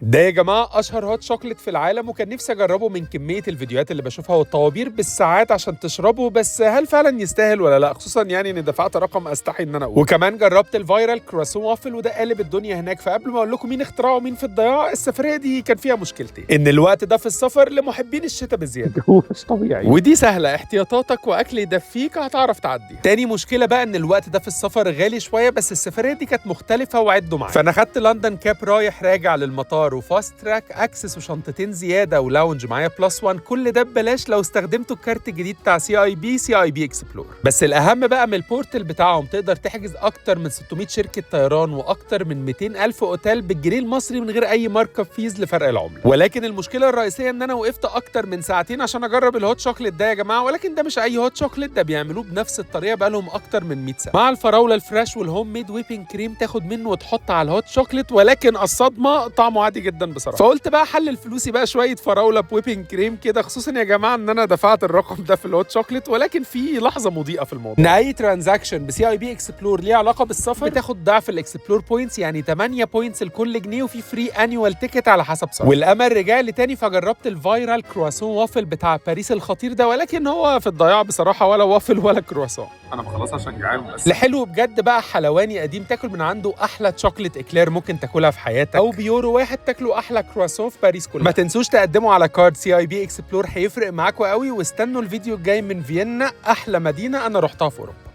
ده يا جماعه اشهر هوت شوكليت في العالم، وكان نفسي اجربه من كميه الفيديوهات اللي بشوفها والطوابير بالساعات عشان تشربه، بس هل فعلا يستاهل ولا لا؟ خصوصا يعني ان دفعت رقم استحي ان انا اقول. وكمان جربت الفايرال كرواسون وافل وده قالب الدنيا هناك. فقبل ما اقول لكم مين اخترعه ومين في الضياع، السفريه دي كان فيها مشكلتين: ان الوقت ده في السفر لمحبين الشتاء بزياده هو مش طبيعي، ودي سهله، احتياطاتك واكل يدفيك هتعرف تعديها. تاني مشكله بقى ان الوقت ده في السفر غالي شويه، بس السفريه دي كانت مختلفه وعدوا معايا. فانا خدت لندن كاب رايح راجع للمطار وفاست تراك اكسس وشنطتين زياده ولاونج معايا بلس 1، كل ده ببلاش لو استخدمتوا الكارت الجديد بتاع سي اي بي اكسبلور. بس الاهم بقى من البورتال بتاعهم، تقدر تحجز اكتر من 600 شركه طيران واكتر من 200,000 اوتيل بالجنيه المصري من غير اي مارك اب فيز لفرق العمله. ولكن المشكله الرئيسيه ان انا وقفت اكتر من ساعتين عشان اجرب الهوت شوكليت ده يا جماعه. ولكن ده مش اي هوت شوكليت، ده بيعملوه بنفس الطريقه بقالهم اكتر من 100 سنه، مع الفراوله الفريش والهوم ميد ويبنج كريم، تاخد منه وتحط على الهوت شوكليت. ولكن الصدمه طعمه عادي جدا بصراحه. فقلت بقى حلل فلوسي بقى شويه فراوله بويبنج كريم كده، خصوصا يا جماعه ان انا دفعت الرقم ده في الهوت شوكليت. ولكن في لحظه مضيئه في الموضوع، ان اي ترانزاكشن بسي اي بي اكسبلور ليه علاقه بالسفر بتاخد ضعف الاكسبلور بوينتس، يعني 8 بوينتس لكل جنيه، وفي فري انيوال تيكت على حسب سفر. والامل رجع لي تاني، فجربت الفايرال كرواسون وافل بتاع باريس الخطير ده، ولكن هو في الضياع بصراحه، ولا وافل ولا كرواسون. انا خلاص عشان جعان بس. لحلو بجد بقى حلواني قديم تاكل من عنده احلى شوكليت اكلير ممكن تاكلها في حياتك، او بيورو واحد تاكلوا احلى كرواسون في باريس كلها. ما تنسوش تقدموا على كارد سي اي بي اكسبلور، هيفرق معاكم قوي. واستنوا الفيديو الجاي من فيينا، احلى مدينه انا رحتها في اوروبا.